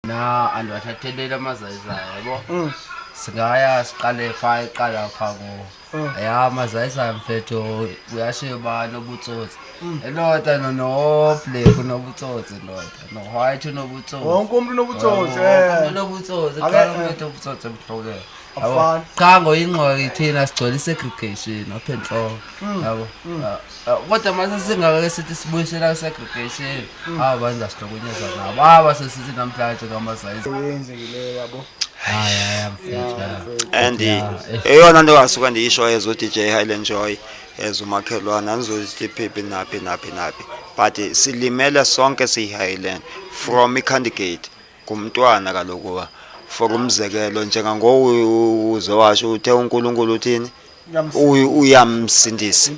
na andiwathathelela amazayizayo yabo singaya siqale phaa iqala phaa kuwo ya amazayizayo mfetho uyashiba nobutsotsi enota no-black unobutsotsi ndoda no-white unobutsotsi wonke umuntu unobutsotsi unobutsotsi qala umfetho ubutsotsi ebuhlokele yabo cha ngoyingxoki thina sigcwele i-segregation apha enhloko yabo kodwa mase singake sithi sibuyisela i-segregation aba bantu zasihlukunyezwa nabo aba sesithi namhlanje ngamazayizayo yenzekileyo yabo and eyona nto ngasuka ndiyisho ezo DJ Highland Joy ezo umakhelwane anizozithi phephi naphi but silimele sonke siyi-Highland from iCandygate ngumntwana kaloku for umzekelo njengangowuze washo uthe uNkulunkulu uthini uyamsindisa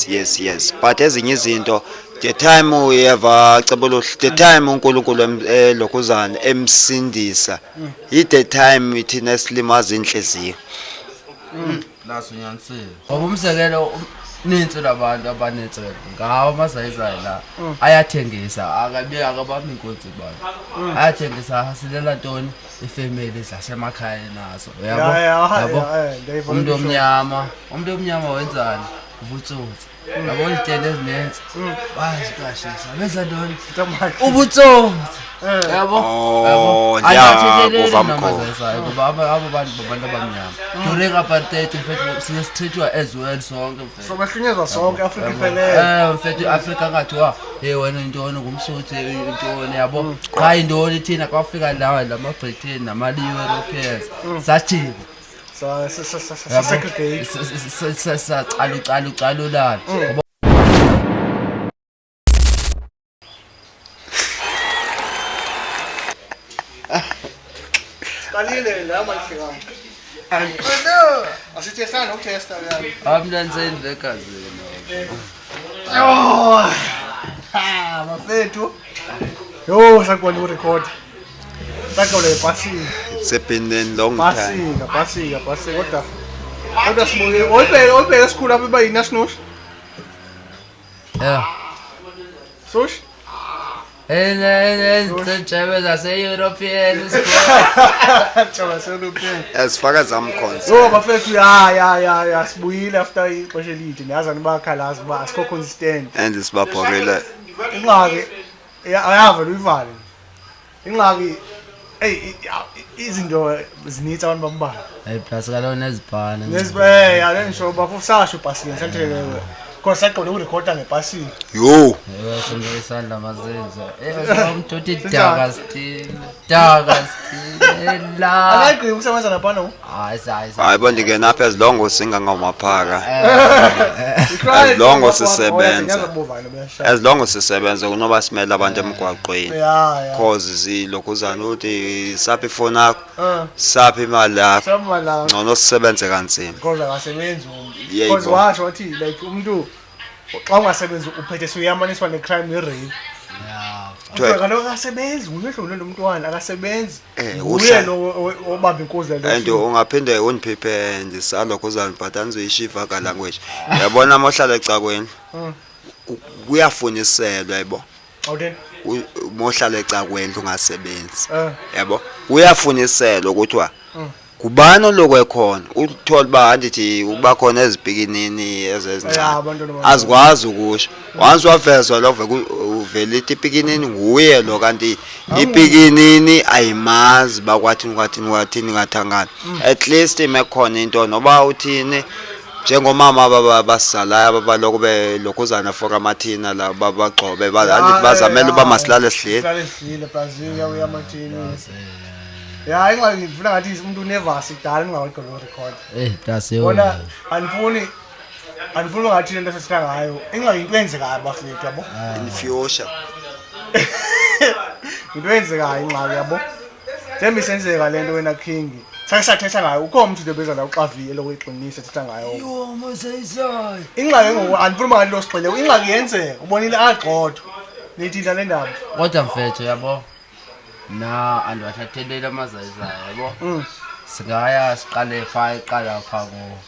yes but ezinye izinto the time uyeva cebolo the time uNkulunkulu elokhuzana emsindisa the time ithina esilimaza inhliziyo lasunyanisile ngoba umzekelo ninzi labantu abaninzi ngawo amazayizayo la ayathengisa akabami inkunzi abantu ayathengisa asilela ntoni ifamily zasemakhaya nazo yabo umuntu omnyama wenzani ubutsotsi yabo izitende ezinenzi bazikashisa benza ntoni ubutsotsi yabo ndiyakuva mkhulu ngoba abo bantu abamnyama during apartheid mfethu siyesithithwa as well sonke mfethu sobahlunyezwa sonke Afrika iphelele mfethu Afrika ngathiwa wena intoni ngumsuthu intoni yabo cha intoni thina kwafika lawa lama-Britain nama-Europeans sathini sacalulana qalile la malifika asithi sana ukutesta yani amntanseni vekazini mafethu sakubona urecord sakole pasini it's been a long time pasika kodwa sibuye olbeke esikhulu apha bayina sinush sush Njebe zase-European ezifaka zamkhonza bafethu ya sibuyile after ixesha elide niyazani bakhalazi uba asikho consistent and sibabhokele ingxaki ayavela uyivale ingxaki izinto zinitsa abantu bambala plus kaloku nezibhana nisho bafusasho pasini santhelekewe because saqonda ukurekhoda ngepasini sembeke isandla mazenza umntu uthi daka stile akagqibi ukusebenza naphana hayi bandingena apha as long singangamaphaka as long sisebenza kunoba simele abantu emgwaqweni cause zilokhuzana uthi saphi ifoni yakho saphi imali yakho ngcono sisebenze kanzima because akasebenzi because washo wathi like umuntu xa ungasebenzi uphethe suyamaniswa necrime ne-rape kaloku akasebenzi ngulo mntwana akasebenzi uye lo obamba inkozi and ungaphinde undiphiphe ndisalokhuzana but andizoyishiva ka-language yabona mohlala ecakweni kuyafuniselwa yabo mohlala ecakweni ungasebenzi yabo kuyafuniselwa kuthiwa kubani oloko ekhona uthola uba andithi uba khona ezibhikinini ezezincane azikwazi ukusho once wavezwa lo uvele ithi ipikinini nguye lo kanti ipikinini ayimazi bakwathini ngathangana at least imekhona into noba uthini njengomama abasalayo ababaloko belokhuzana for amathina la babagcobe bazamela uba masilale sidlile ingxaki ngifuna ngathi umuntu unevasi kudala ningawaqala urecord bona andifuni ngathi lento sesitha ngayo ingxaki into eyenzekayo bafethu yabo in future into eyenzekayo ingxaki yabo njengoba isenzeka lento wena King sake sathetha ngayo ukho umuntu ndebeza la uxaviye lokuyiqinisa thetha ngayo ingxaki ngoku andifuni ngathi lo sixele ingxaki yenzeka ubonile agqotho nithi le ndaba kodwa mfethu yabo na andiwathathelela amazayizayo yabo singaya siqale phaa kuwo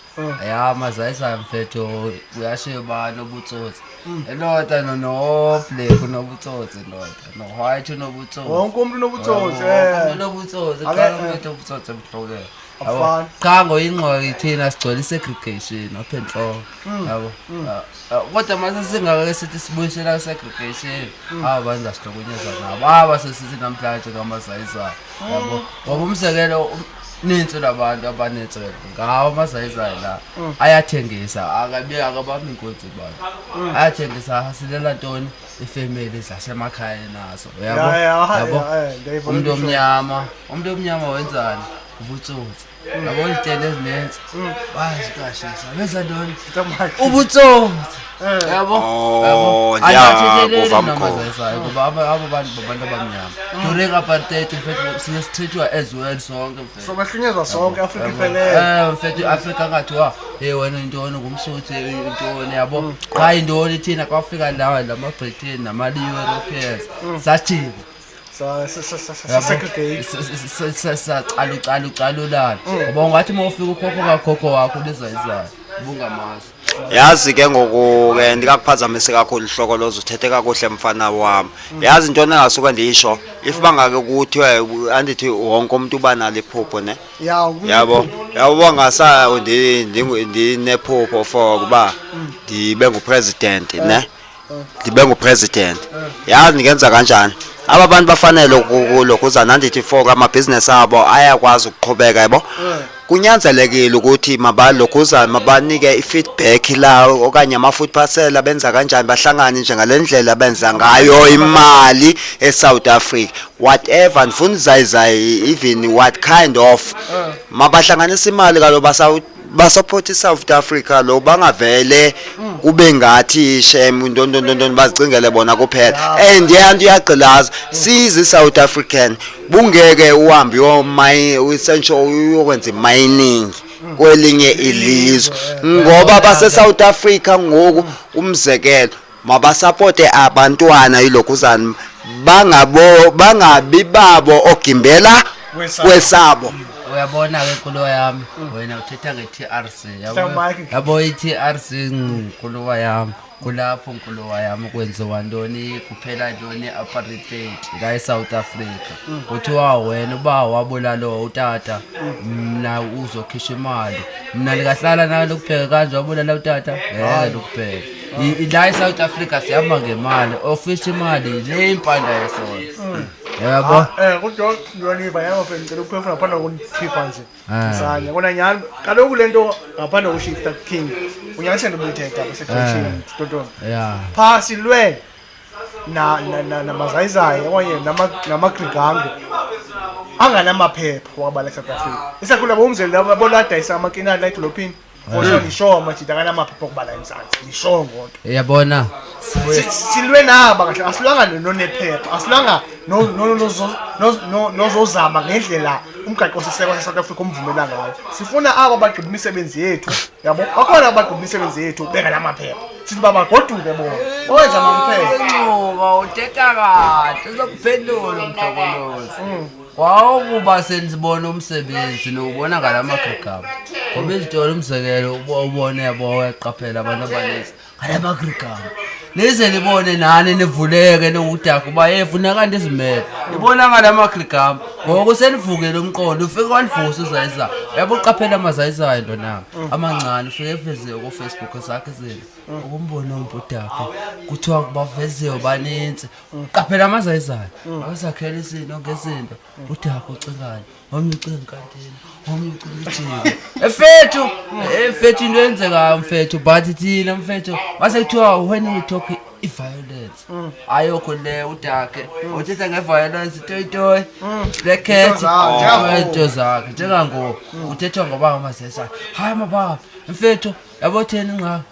ya amazayizayo mfetho uyashiba nobutsotsi Elota no black unobutsotsi elota no white unobutsotsi wonke umuntu unobutsotsi unobutsotsi qala umuntu ubutsotsi ebuhlokene yabo cha ngoyingqoki thina sigcwele segregation ophenhloko yabo kodwa mase singake sithi sibuyisela segregation abantu asihlokunyezwa nabo abasesithi namhlanje ngamazayizayo yabo ngoba umsekelo ninzi labantu abanethe ngawo amazayizayo la ayathengisa akabami inkonzo abantu ayathengisa hasilela ntoni ifamily zasemakhaya nazo yabo umuntu omnyama wenzani ubutsotsi yabo izitele ezinenzi bayazikashisa benza ntoni ubutsotsi yabo ayathethele namazayizayo ngoba abo bantu abamnyama during apartheid mfethu sithethwa as well sonke mfethu so bahlunyezwa sonke Africa iphelele mfethu Africa ngathiwa wena intoni ngumsuthi intoni yabo cha intoni thina kwafika lawa lama-Britain nama-Europeans sathini sacalulana ngoba ungathi uma ufika ukhokho kakhokho wakho lezayizayo ubungamazi yazi ke ngoku-ke ndikakuphazamise kakhulu ihloko lozo uthethe kakuhle mfana wami yazi into engasuke ndiyisho if bangake kuthiwe andithi wonke umuntu uba nalo iphupho ne yabo bangasa ndinephupho for kuba ndibe ngupresident ne ndibe ngupresident yazi ndingenza kanjani aba bantu bafanele lokhuza nandithi for amabhizinesi abo ayakwazi ukuqhubeka yabo kunyanzelekile ukuthi mabalokhuza mabanike ifeedback la okanye ama-food parcel abenza kanjani bahlangane njengalendlela benza ngayo imali eSouth Africa whatever ndifuna izayizayi even what kind of mabahlanganisa imali kalo basupport iSouth Africa lo bangavele kube ngathi shame ndondondondon bazicingele bona kuphela and iyagqilaza sizi South African bungeke uhambe uyokwenza mining kwelinye ilizwe ngoba base South Africa ngoku umzekelo mabasupporte abantwana yilokhuzana bangabi babo ogimbela kwesabo uyabona ke nkuluwa yami wena uthetha nge-TRC yabo i-TRC nkuluwa yami kulapho nkuluwa yami kwenziwa ntoni kuphela ntoni i-apartheid la eSouth Africa kuthiwa wena uba wabulalo utata mna uzokhishwa imali mna ndikahlala nalo kupheka kanje wabulala utata ngeke lokupheka la eSouth Africa sihamba ngemali ofisha imali le impanda yesona yabo kodwa ngiyoniva yabo ngicela ukuphefuna ngaphandle kokukhipha nje sanya kona nyani kaloku lento ngaphandle koshifta king unyanisele ubuyithetha besection tontoni pha silwe namazayizayi okanye namagrigango anganamaphepha wabala eSouth Africa isakhula bomzeli labo bolada amakinani la edolophini Osho nisho machita kana amaphepha okubala eMzansi nisho ngonke yabona silwe naba kahle asilanga nonephepha asilanga nozozama ngendlela umgaqo siseko seSouth Africa umvumela ngayo sifuna aba bagqiba imisebenzi yethu yabo bakhona abagqiba imisebenzi yethu beka namaphepha sithi baba goduke bona owenza amaphepha uthetha kahle uzokuphendula umhlokolozi wawukuba senzibona umsebenzi nobona ngalamagrigamu ngoba izitolo umzekelo ubone yabo weqaphela abantu abaninzi ngalamagrigamu lize libone nani nivuleke nokudaka uba yefuna kanti izimele ibona ngalamagrigamu ngoku senivukele umqondo ufike kwanivusa uzayizayo yabo uqaphela amazayizayo ndonanga amancane ufike eveziwe ku Facebook zakhe zini ukumbona umbudaka kuthiwa kubaveziwe baninzi uqaphela amazayizayo abazakhela izinto ngezinto udaka ucingane omnye ucinga enkantini omnye ucinga ijiko efethu into yenzekayo mfethu but thina mfethu mase kuthiwa when we talk i-violence ayokho le udake uthetha nge-violence toyitoyi lekhethi into zakhe njengangoku uthethwa ngoba amazayizayo hayi mababa mfethu yabo thina ingxaki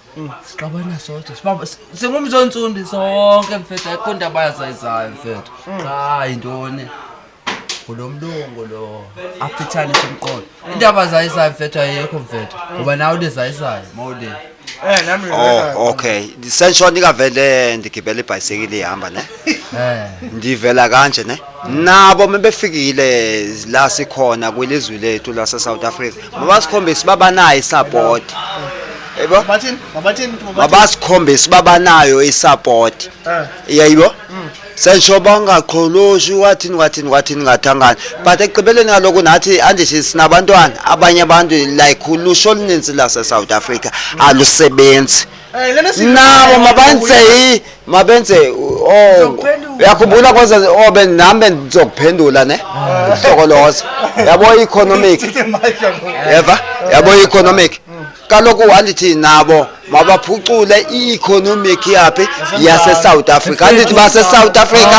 siqabana sodwa singumzonsundi sonke mfethu ayikho into abayazayizayo mfethu cha intoni kulo mlungu lo aphithanisa umqondo indaba zayisayo mfethu ayekho mfethu ngoba nawe lezayisayo mawule nami okay sentsho ndikavele ndigibela ibhayisekile ihamba ne ndivela kanje ne nabo mebefikile la sikhona kwilizwe lethu lase South Africa mabasikhombisa babanayo support yebo mabasikhombise babanayo isupport yayibo sensho bangaqholoshi wathini ngathangana but ekugqibeleni kaloku nathi andithi sinabantwana abanye abantu like ulusho oluninzi lase South Africa alusebenzi nabo mabenze uyakhumbula kwenza nami ngizokuphendula ne Hlokoloza yabo economic yabo economic kaloku andithi nabo mabaphucule i-economic yaphi yase South Africa andithi base South Africa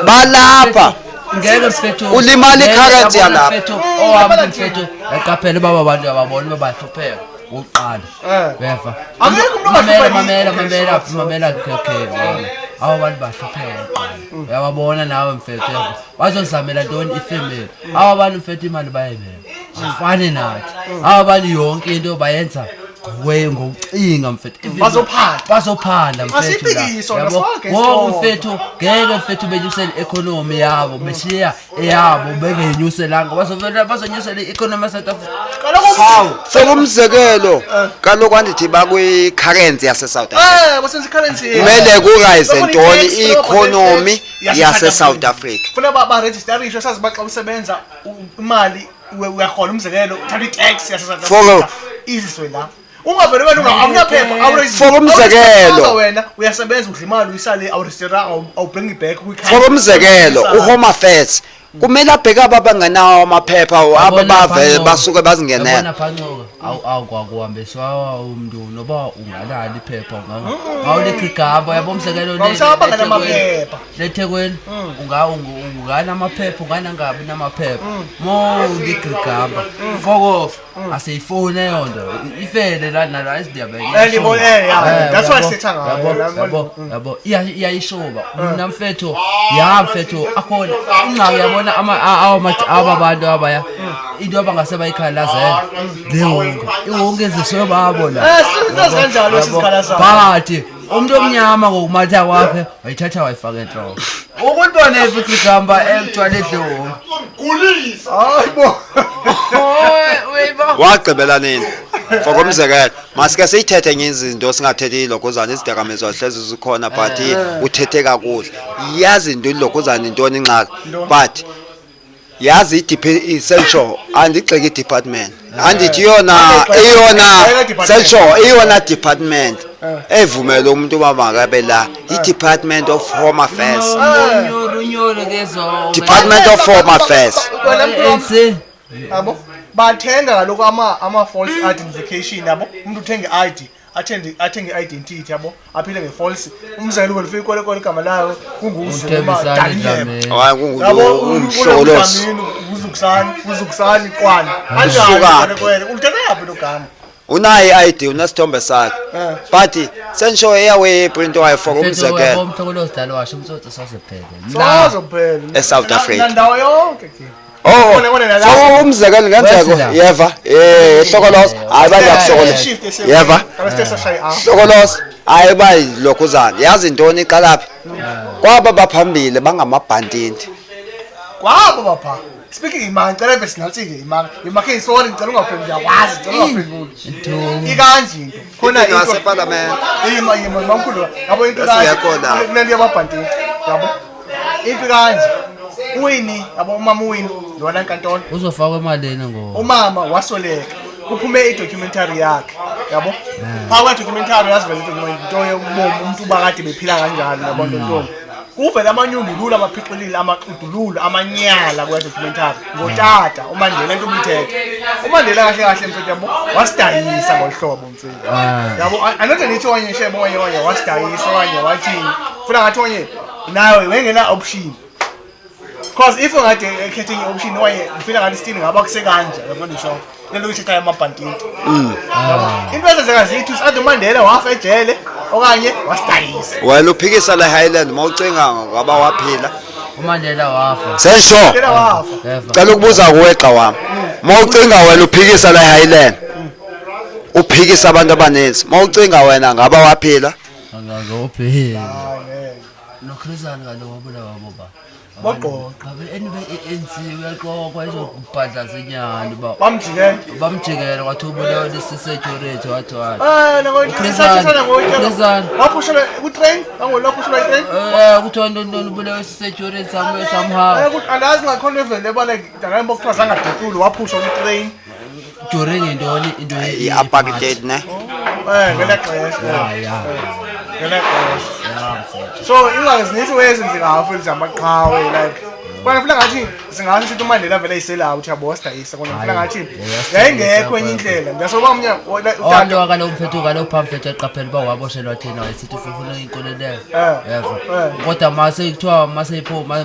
balapha ngeke mfethu ulimali currency yalapha owami mfethu eqaphele baba abantu ababona babahlupheka uqala beva mamela okay abo bantu bahlupheka uyababona nawe mfethu bazozamela ntoni ifemeli abo bantu mfethu imali bayibeka afane nathi abo bantu yonke into bayenza ngokucinga mfethu bazophanda mfethu yabo mfethu ngeke mfethu benyusele economy yabo beshiya eyabo bengenyuselanga bazonyusela i-economy yaSouth Africa sekumzekelo kaloku andithi bakwi currency yase South Africa kumele kurise ntoni i-economy yase South Africa funa baregisterishe sazi baxa usebenza imali uyahola umzekelo uthatha i-tax yase South Africa iziswe la ungavele wena awunaphepha for umzekelo wena uyasebenza udla imali uyisale awurestera awubring back for umzekelo uHome Affairs kumele abheka abanganawo amaphepha ababavele basuke bazingenela yabona phancoka awukwakuhambiswa umuntu noba ungalali iphepha awulekhigaba yabo umzekelo leThekwini ungana amaphepha unganangabi namaphepha mo ulikhigaba fokof aseyifone yonto ifele la isidiyabeke that's why sitha ngayo yabo iyayishoba mina mfethu mfethu akhona inqaku yabo aba bantu abaya into abangase bayikhalazela lewonke eziswe babona kanjalo esisikhalazana bathi umuntu omnyama ngokumatha kwakhe wayithatha wayifaka enhloko ukuntwana efikigamba ekutshwala edlewonke kulisa hayibo wagqibela nini fokumzekelo masike siyithethe ngezinto singathethi ilokozana isidakamizwa sihlezi sikhona but uthethe kakuhle yazi into ilokozana intoni ingxaki but yazi essential andigxeki department andithi yona essential iyona department evumela umuntu makabe la i-Department of Home Affairs Department of Home Affairs yabo bathenga kaloku ama false identification yabo umuntu uthenga i-ID athenge identity yabo aphile nge-false umzekelo welifika ikolekole igama layo umhlolosi uzukusani kwani kanjani ulithenga yaphi lo gama unayi i-ID unesithombe sakhe but sensho eyawe print wayo for umzekelo umthokolozi dalo washo umtsotsi sasephele eSouth Africa ndawo yonke so umzekelo ngenzeko yeva Hlokoloza hayi bayakusokola yeva Hlokoloza hayi bayilokhuzana yazi intoni iqalaphi kwaba baphambili bangamabhandinti kwaba bapha speaking imani cela bese nathi ke imakhe isori ngicela ungaphendula yakwazi ngicela ungaphendula ikanje into khona into parliament mamkhulu yabo into kanje kunento yababhandinti yabo into kanje uwini yabo umama uwini lona enkantolo uzofaka emalini ngo umama wasoleka kuphume i-documentary yakhe yabo phakathi documentary yazivela into yobomu umuntu bakade bephila kanjani yabo ntonto kuvela amanyundululu amaphixilile amaqudululo amanyala kwa documentary ngotata uMandela into umthetho uMandela kahle kahle mfethu yabo wasidayisa ngohlobo mfethu yabo anothe nithi wanye shebo wanye wasidayisa wanye wathini funa ngathi wanye nawe wengena option because if ungade ekhethe i-option waye ngifila ngathi still ngaba kusekanje yabo ndisho lento ukuthi amabhandinti into ezenzeka zithi uSadu Mandela wafa ejele okanye wasidayisa wena uphikisa la Highland mawucinga ngaba waphila uMandela wafa sensho cela ukubuza kuweqa wami mawucinga wena uphikisa la Highland uphikisa abantu abaninzi mawucinga wena ngaba waphila angazophila noKhrizana kaloku wabona wabo ba boqoqa anyway ANC uyaqoqa izokubhadla zinyani bamjikela kwathi ubulewe security wathi waphushelwa ku-train angolaphushela i-train kuthiwa ntoni ubulewe security somehow andazi ngakhona evele ebalekdangaembo kuthiwa zangadutyuli waphushwa kwi-train during intoni into i-apartheid ne ngela xesha so ingxaki zininzi wezenzekayo futhi zamaqhawe like kona mfuna ngathi singasho ukuthi uMandela vele ayiselayo uthi yabo sidayisa kona mfuna ngathi yayingekho enye indlela ngasoba umnya utanto wakalo umfethu kalo pamphlet eqaphela ba waboshelwa thina wayisithi ufuna inkolelo yavo kodwa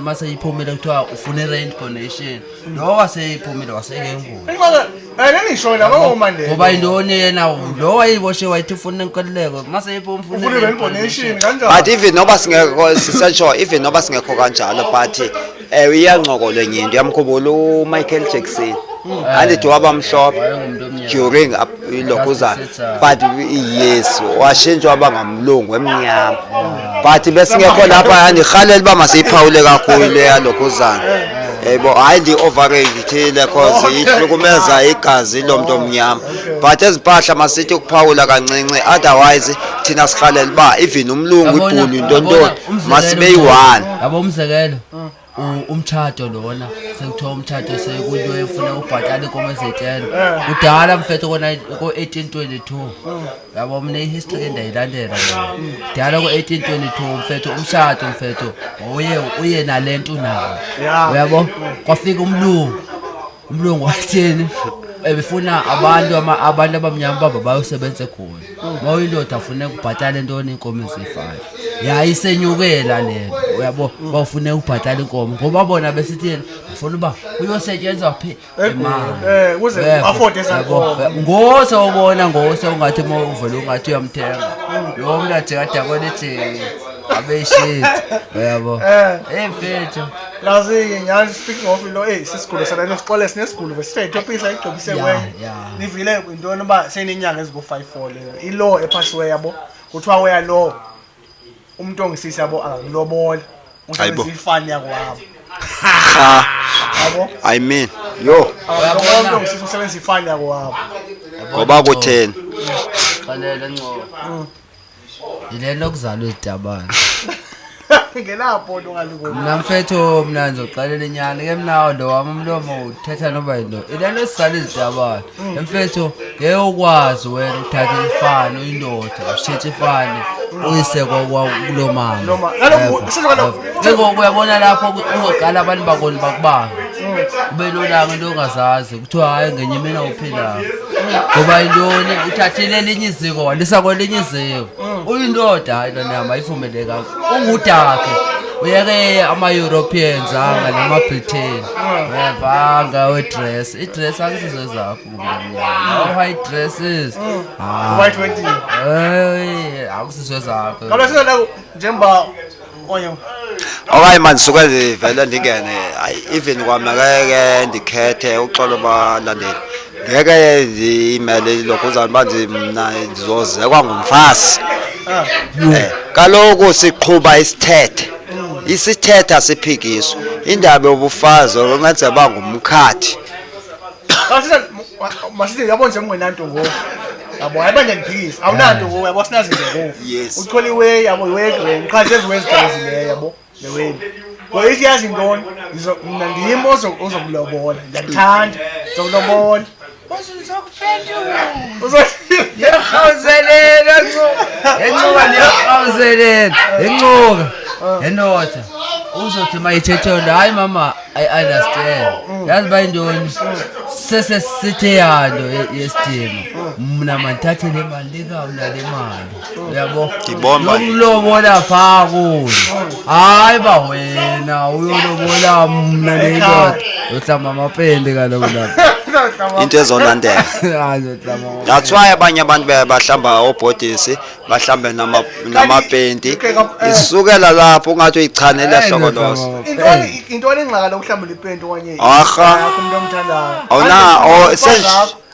mase iphumile kuthiwa ufuna rent donation lo waseyiphumile wasekengubo nisho la ngoMandela ngoba indoni yena lo wayiboshe wayithi ufuna inkolelo mase iphumule ufuna rent donation kanjani but even noba singekho sisetsho even noba singekho kanjalo but iyancokola enye into yamkhumbula uMichael Jackson andithi wabamhlophe during lokuzana but yes washintshwa waba ngamlungu emnyama but besingekho lapha yandirhalela uba masiyiphawule kakhulu leya lokuzana yebo hayi ndi-overratile cause ihlukumeza igazi lomuntu omnyama but ezimpahla masithi ukuphawula kancinci otherwise thina sirhalela uba even umlungu ibhulu intontoni masibe yi-one yabo umzekelo umtshato lona sekuthiwa umtshato sekuyiyo efuna ubhatala inkomo ezetshelo kudala mfethu ko-1822 yabo mna ihistory endayilandela kudala ko-1822 mfethu umtshato mfethu uye nalento nawo uyabo kwafika umlungu wathini ebefuna abantu abamnyama baba bayosebenza khona mawuyindoda afune ukubhatala intoni inkomo ezifayo yayisenyukela lento uyabo bawufune ukubhatala inkomo ngoba bona besithini ufuna uba uyosetshenzwa phi imali kuze afford esankomo ngose ubona ngose ungathi uvele ungathi uyamthenga lo mntu ajekada kwelithi abeshit uyabo mfethu lazi ngiyazi speaking of lo sisigulu sana nesixole sinesigulu besithethe igcobise wena nivile intoni uba senenyanga eziku-5 le ilo ephasiwe yabo kuthiwa weya lo umuntu ongisisi yabo angakulobola usebenzisa ifani yakwabo yabo I mean yo umuntu ongisisi usebenzisa ifani yakwabo ngoba kutheni xalela ngco yilento kuzalwa izitabane ngelapho longaliko mina mfethu mina ngizoxalela inyani ke mnawo ndo wami umlomo uthetha noba yinto ilento esizala izitabane mfethu ngeke ukwazi wena uthatha ifani uyindoda ushintshe ifani uyise kulo mama njengoba uyabona lapho uzoqala abantu bakoni bakubanga ube lolanga into ongazazi kuthiwa hayi ngenye imina uphilayo ngoba intoni uthathile elinye iziko walisa kwelinye iziko uyindoda hayi nonama ayivumelekanga ungudakhe uyeke ama-Europeans anga nama-Britain uyavanga wedress idress akusizo zakho white dresses white wedding akusizo zakho ngoba sizona njengoba oyo okay man suke vele ndingene even kwami ngeke ndikhethe uxolo balandeli ngeke imali lokuzana manje mina ndizozekwa ngumfasi kaloku siqhuba isithethe asiphikiswa indaba yobufazi ongenza ba ngumkhathi masithi yabo nje mngenanto ngoku yabo ayibanje ndiphikisa awunanto ngoku yabo sinazi nje ngoku uthole iway yabo iway qhaje eziwezikazi le yabo leweni ngoyithi yazi intoni mina ndiyimo ozokulobola ndiyakuthanda zokulobola yehawuzelela encuka endoda uzothi mayithethelwe hayi mama I understand yazi bayintoni sesesithe yanto yesidima mna mandithathe le mali likawula le mali uyabo yokulobola phaa kuyo hayi ba wena uyolobola mna nendoda yohlamba amapende kaloku lapha into ezolandela that's why abanye abantu bahlamba obhodisi bahlambe namapenti isukela lapho ungathi uyichanela hlokolozo intoni ingxaka lokuhlamba ipenti okanye aha umuntu omthandayo awuna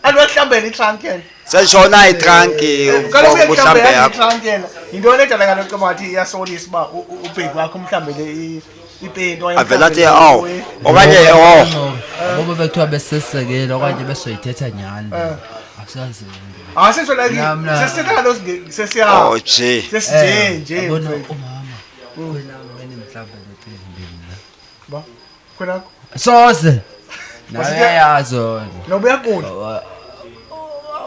aliwahlambela itrunk yena seshona itranki ukuhlambe yakho into edala kaloku mathi iyasolisa uba ubheki wakho mhlawumbe le ipenti avela athi okanye ngoba bekuthiwa besesekela okanye besoyithetha nyani asazi asisho la sesithetha kaloku sesiya sesije yabona umama wena mhlawumbe lepeni ba khona soze nayazo nobuyakula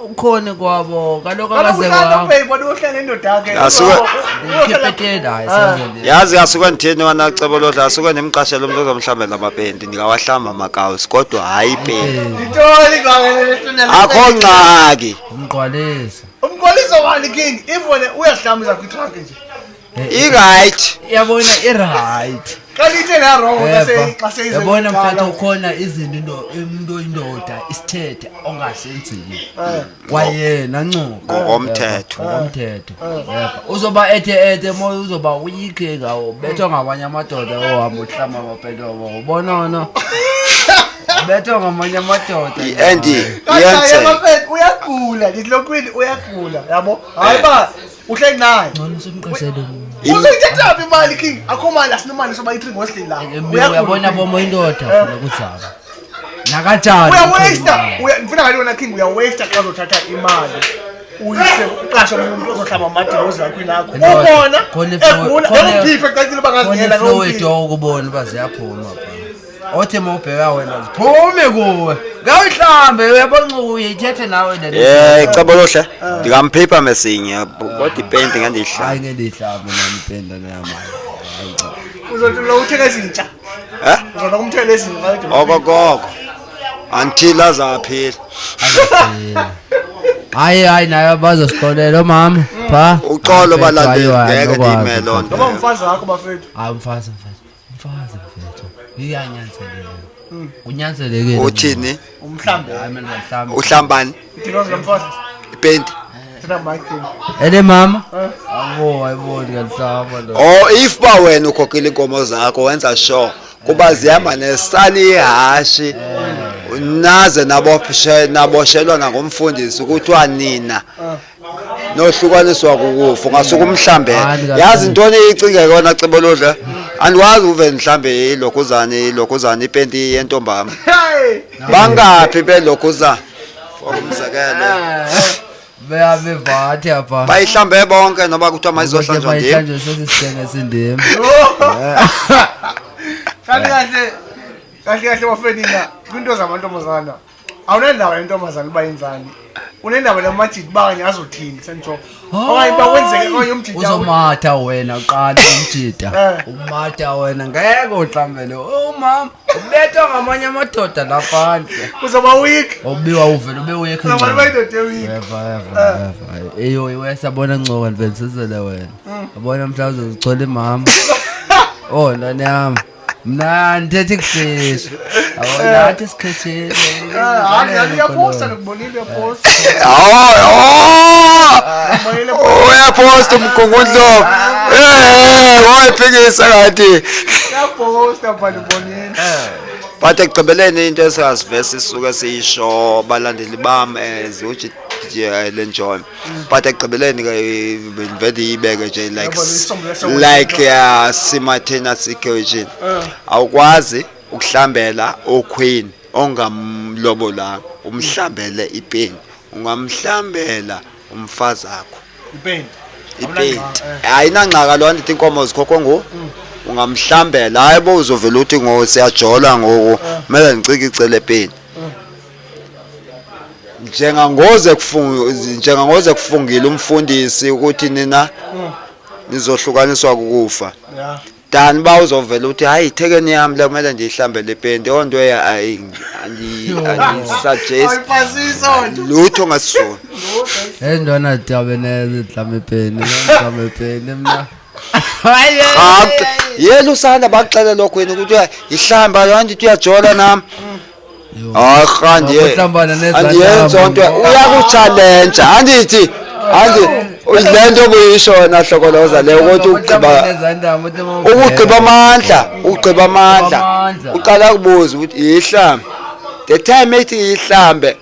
ukhona kwabo kaloku akaze kwadohlanga indoda yakhe yazi asuke ndithini wena cebo lodla asuke nimqashela umuntu ozomhlambela amapendi ndikawahlamba amakawusi kodwa hayi ipendi itoli kwangelele akho ngxaki umqwaliso wani king ivone uyahlamba zakho itrunk nje i-right yabona i-right kanite la wrong xa seyize yabona mfethu ukhona izinto umuntu oyindoda isithethe ongasenziyo kwayena ncoko ngokomthetho uzoba ethe moya uzoba uyike ngawo bethwa ngabanye amadoda ohamba uhlamba amapento ubonona bethwa ngamanye amadoda Andy uyagula ndilokwini uyagula yabo hayi ba uhleli naye ngcono simqashele uzoyithatha imali king akho mali asinomali soba i-3 ngosile la uyabona bomo indoda ufuna kuzaba nakanjani ngifuna ngathi wena king uyawaste xa uzothatha imali uyise uqashe umuntu ozohlamba amadolozi akwini akho ubona egula ngiphe cacile bangazingela ngomfowethu ukubona uba ziyaphuma othi mawubheka wena ziphume kuwe ngawihlambe uyabona uyithethe nawe icebo lohle ndingamphipha mesinye kodwa ipendi ngandiyihlamba hayi ngendihlambe nami ipenda neyamali uzothi lo uthele ezintsha uzothi kumthele ezintsha okokoko until azaphila hayi naye bazosikolela mama pha uxolo balandeli ngeke ndime loo nto ngoba umfazi wakho bafethu hayi umfazi mfethu iyanyanzeleka unyanzelekile uthini umhlambe hayi mina ngihlambe uhlambani idinozi lomfazi ipendi thina mike ele mama ayiboni ngalihlamba lo if ba wena ukhokhela inkomo zakho wenza sure kuba zihamba nesali ihashi naze naboshelwa nangomfundisi ukuthiwa nina nohlukaniswa kukufa ungasuka umhlambela yazi intoni icinge yona cebo lodla andikwazi uve mhlambe ilokhuzana ipenti yentombama bangaphi belokhuzana for umzekelo beyabevathe apha bayihlambe bonke noba kuthiwa mayizohlanjwa ndim bayihlanjwe sesisitenge sindimi kahle bafenina kwinto zamantombazana awunendaba yentombazana uba yenzani unendaba lamajidi bakanye azothini sentshoko okanye uba kwenzeke okanye umjida uzomatha wena qala umjida umatha wena ngeke uhlambele umama ubethwa ngamanye amadoda laphandle uzoba weak ubiwa uvele ube uyekho abantu bayindoda weak eyo wesabona ncoko ndivensizele wena abona mhlawumbe uzozichola imama nani yami mna ndithethe kuhlesha awunathi sikhethele uyaposta nokubonile uyaposta uyaposta umgungundlovu wayiphikisa kanti uyaposta bani ubonile but ekugqibeleni into esingazivese sisuke siyisho balandeli bam le njoy but ekugqibeleni vele yibeke nje like simultaneous equation awukwazi ukuhlambela oqueen ongamlobola umhlambele ipendi ungamhlambela umfazi akho ipendi ayinangxaka loo nto inkomo zikhokho ngo ungamhlambela hayi bo uzovela uthi siyajola ngoku kumele ndicike icele epeni njengangoze kufungile umfundisi ukuthi nina nizohlukaniswa kukufa dani ba uzovela uthi hayi ithekeni yami le kumele ndiyihlambele epeni onto andisuggest lutho ngasisona endona dabeneze dlame epeni mna yena usanda baxele lokho wena ukuthi ihlamba loo nto uyajola nami andiyenza nto uyakuchallenge andithi le nto obuyishona hlokoloza le ukuthi ukugqiba amandla uqala kubuza ukuthi ihlambe the time ethi ihlambe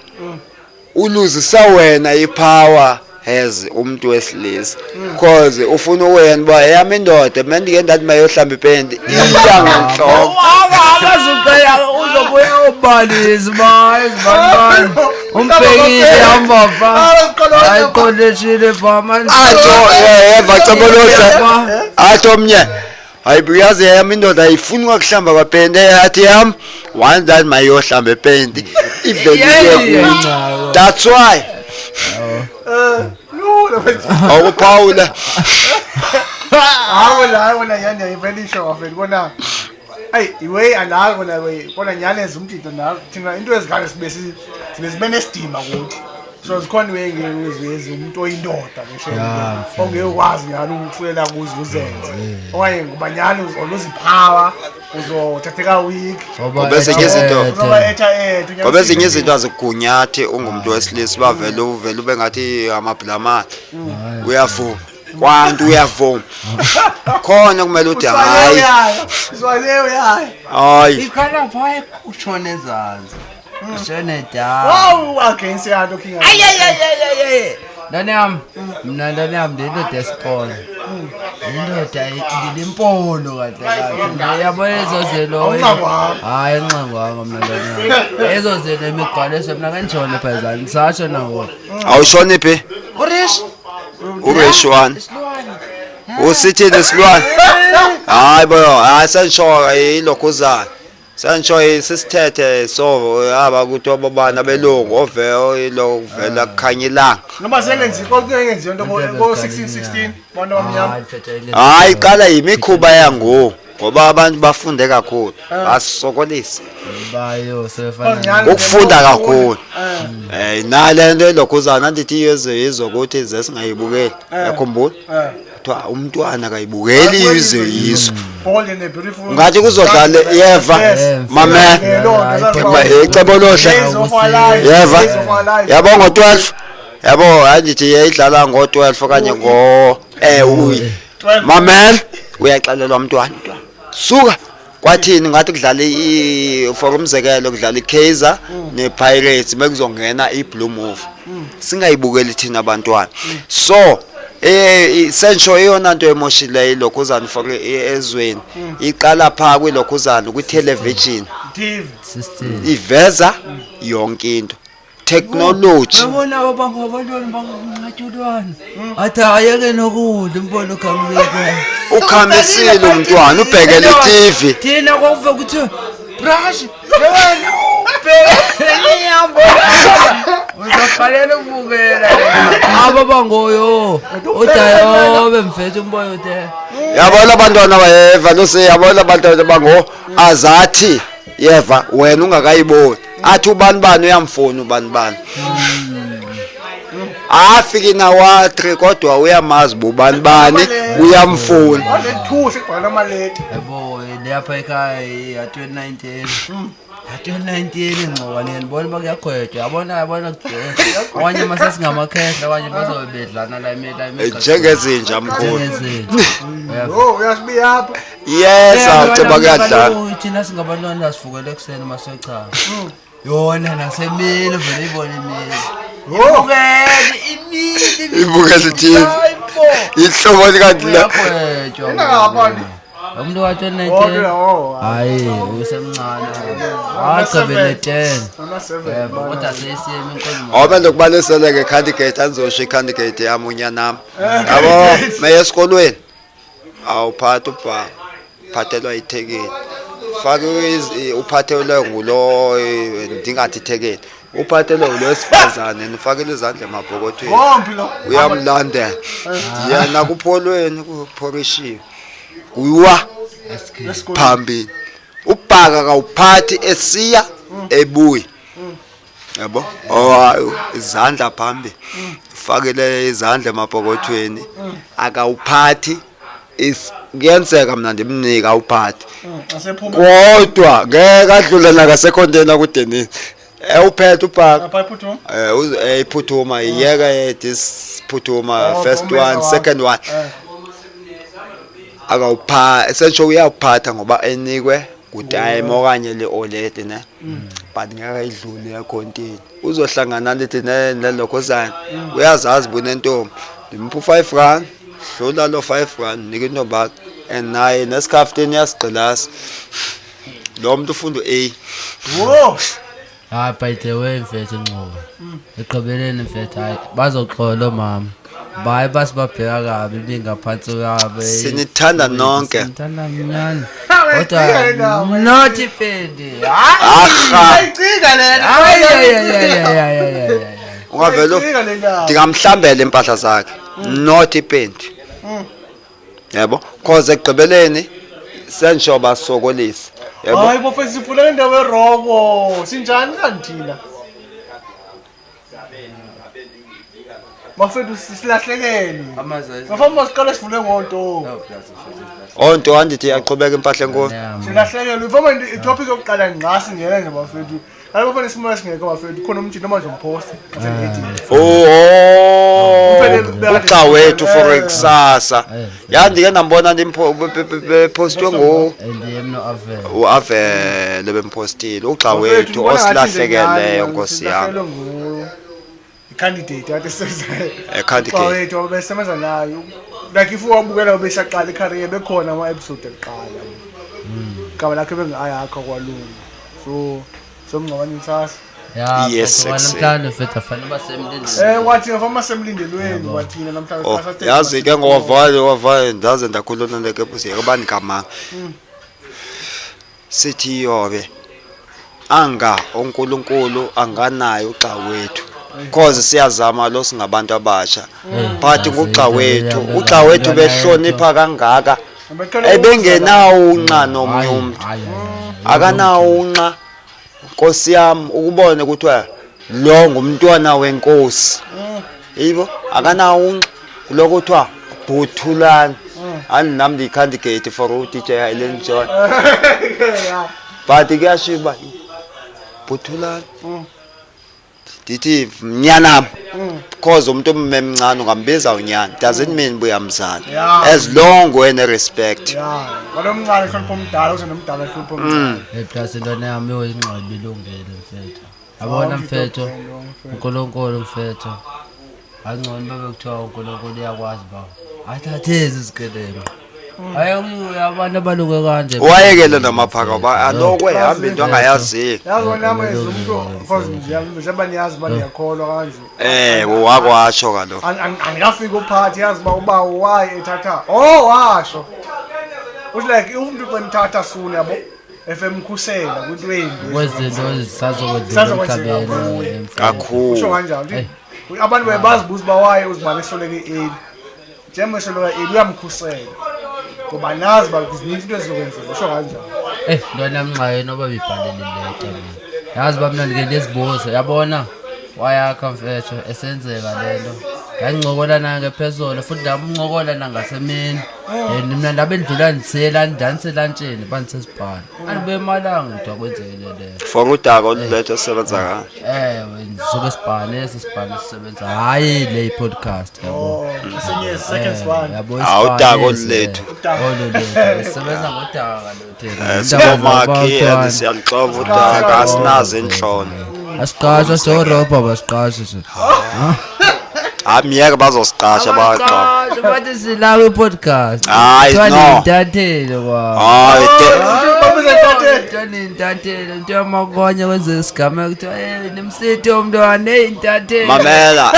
uluzisa wena ipower has umuntu wesilisa because ufuna uwena ba yami indoda mina ndike ndathi mayohlamba ipende iyanga enhloko akazuqela uzobuya ubalizi izibani umpekile hamba fa ayiqoleshile fa manje eva ceboloza athi omnye ayibuyazi yami indoda ayifuni ukuhlamba kwapende yathi yami one that mayohlamba ipende iveli that's why awuphawula wona yanda iveli show of it bona hey iwe anayo wona we bona nyaneza umtito nazo thina into ezikhala sibe nesidima kuthi so zikhona wengezwe umuntu oyindoda beshe ongekwazi nyalo ukufulela kuze uzenze okanye ngubanyana uzoziphawa uzothatheka week ngoba ezinye izinto azigunyathe ungumuntu wesilisa bavele ube ngathi amabhlamana uyavuma kwantu uyavuma khona kumele uthi hayi izwaleyo hayi ikhala phaya ushone ezansi ushone da wow against yanto kinga ndani yami mina ndani yami ndinto despona indoda ilimpondo kahle yabo ezozelo hayi enxangwanga mina ndani yami ezozelo imigqwaleso mina kanjona phezani sasho nawo awushone phi uReshwan usithini isilwane hayi bo asentsho ilokhuzana santsho isisithethe so aba kuthi obabana belungu ovelo ilovela kukhanya ilanga noma sengenzi konke into ko 1616 bona wamnyama hayi qala yimikhuba yango ngoba abantu bafunde kakhulu basisokolisa bayo sefana ukufunda kakhulu nalento elokhuzana ndithi yizokuthi zesingayibukeli yakhumbula kuthiwa umntwana kayibukeli ize yizo ngathi kuzodlala yeva mama ecebolohle yeva yabo ngo12 yabo andithi yayidlala ngo12 okanye uyi mama uyaxelelwa umntwana suka kwathini ngathi kudlala for umzekelo kudlala iKaizer nePirates bekuzongena iBlue Move singayibukeli thina abantwana so sentsho eyona nto emoshileyo ilokhuzana for ezweni iqala pha kwilokhuzana kwi-television system iveza yonke into technology yabona abangabantwana bangathulwana athi ayeke nokudla imbono kamleke ukhamisile umntwana ubhekele iTV thina kwakuve kuthi brush yena bhekele yambo uzoqalela ukubukela aba bangoyo udayo bemfethe umboyo de yabona abantwana bayeva yabona abantwana bango azathi yeva wena ungakayiboni athi ubani uyamfuna ubani afiki nawa 3 kodwa uyamazi ubani uyamfuna wale2 sikubhala amaleti yabo lapha ekhaya ya 2019 2019 ngcowane ngibona bakuyagwetshwa yabona abanye masasingamakhehla abanye bazobedlana la imela njengezinja mkhulu uyasibiya apha yes aceba kuyadlala thina singabantwana asivukele ekseni masecha yona nasemini vele ibona imini ibukele TV ihlobo likadla yagwetshwa umuntu wa 2019 hayi usemncane agcibele 10 kodwa sesiyeme inkonzo ngoba lokubaleseleke candidate azosho icandidate yamunya nami yabo maye esikolweni awuphatha ubha phathelwa ithekeli fake uphathelwe ngulo ndingathi ithekeli uphathelwe ngulo wesifazane nifakele izandla emabhokothweni uyamlandela yena kupholweni kuphorishiwe kuyiwa phambili ubhaka kawuphathi esiya ebuya yabo izandla phambili ufakele izandla emabhokothweni akawuphathi kuyenzeka mina ndimnika awuphathi kodwa ngeke adlule nakasekhondena kuDennis uphethe ubhaka iphuthuma iyeke this phuthuma first one second one akawupha sentsho uyaphatha ngoba enikwe kutime okanye le-OLED ne but ngeke idlule yakontini uzohlangana lithi nelokhozana uyazazi bunentombi ndimupha 5 rand dlula lo 5 rand nika intombi yakhe and naye nesikhafteni yasigqilasa lo muntu ufunda A. Whoa. Hayi by the way mfethu Nxuba eqhubeleni mfethu hayi bazoxola mama baye basibabheka kabi bingaphansi kwabe sinithanda nonke sinithanda mnyani kodwa not ipendi ayicika lena ungavela ndingamhlambela impahla zakhe not ipendi yabo cause ekugqibeleni senshoba sokolisa yabo hayi bofesi sifuna indawo erobo sinjani kanthina bafethu silahlekelwe bafama siqala sifune ngonto onto andithi yaqhubeka impahla enkulu silahlekelwe bafama itopic yokuqala ngqasi ngeke nje bafethu hayi bafana isimo singeke bafethu khona umjini manje umpost uxa wethu for eksasa yandike nambona ndimpostwe uavele bempostile uxa wethu osilahlekeleyo nkosi yami candidate ade sezayo candidate wethu obesebenza nayo like if wabukela ubesaqala icareer bekhona ama episode eqala kaba lakhe bengayakho kwalungu so mngcwabani sasa yes namhlanje mfethu afanele basemlindweni wathi ngafama semlindelweni wathina namhlanje sasa yazi ke ngowavale ndaze ndakhuluna nekephusi yakubani kamanga sithi yobe anga uNkulunkulu anganayo uxa wethu cause siyazama lo singabantu abasha but uxa wethu behlonipha kangaka ebengenawo unqa nomnye umuntu akanawo unqa Nkosi yami ukubone ukuthi lo ngumntwana wenkosi yibo akanawo unqa lokho kuthiwa Buthulani ani nami the candidate for uTJ Helen John but kuyashiba Buthulani dithi mnyanami because umuntu omemncane ungambiza unyana doesn't mean buyamzala as long wena respect walomncane hlonipha umdala uzenomdala hlonipha umncane plus intwana yami oyingxobi ilungile mfethu abona mfethu uNkulunkulu mfethu angcono babekuthiwa uNkulunkulu uyakwazi ba athatheze izikelelo abantu abalunge kanje wayekele namaphaka ba alokho ehamba into angayazi yabona manje umuntu mfozi njalo yazi bani yakholwa kanje wakwasho kalo angafika uphathi yazi uba why ethatha washo uthi like umuntu kwemthatha sune yabo efemkhusela kwintwembi kwezinto ezisazokwenzeka emhlabeni kakhulu usho kanjalo abantu bayazibuza ba why uzibale soleke eli njembe soleke eli uyamkhusela kuba nazi bakuziningi into ezizokwenzeka usho kanjalo ntwana mnxaye noba bibhalele leta mina yazi bamnandi ke lezibuzo yabona wayakha mfethu esenzeka lento yancokola nangephezolo futhi ndamncokola nangasemini mina ndabe ndlula ndisela ndansela ntsheni banisesibhana andibe emalanga into akwenzekele le for udaka oluletho sebenza ndisuke esibhane esibhane sisebenza hayi le podcast yabo esinye seconds one yabo udaka oluletho sisebenza ngodaka lo sibomakhi and siyalixova udaka asinazi inhlolo asiqasha sorobha basiqasha nje amiyeke bazosiqasha baxa bathi silawe podcast hayi no intathelo kwa hayi intathelo into yamakonye kwenze isigama kuthiwa nemsithi omntwana intathelo mamela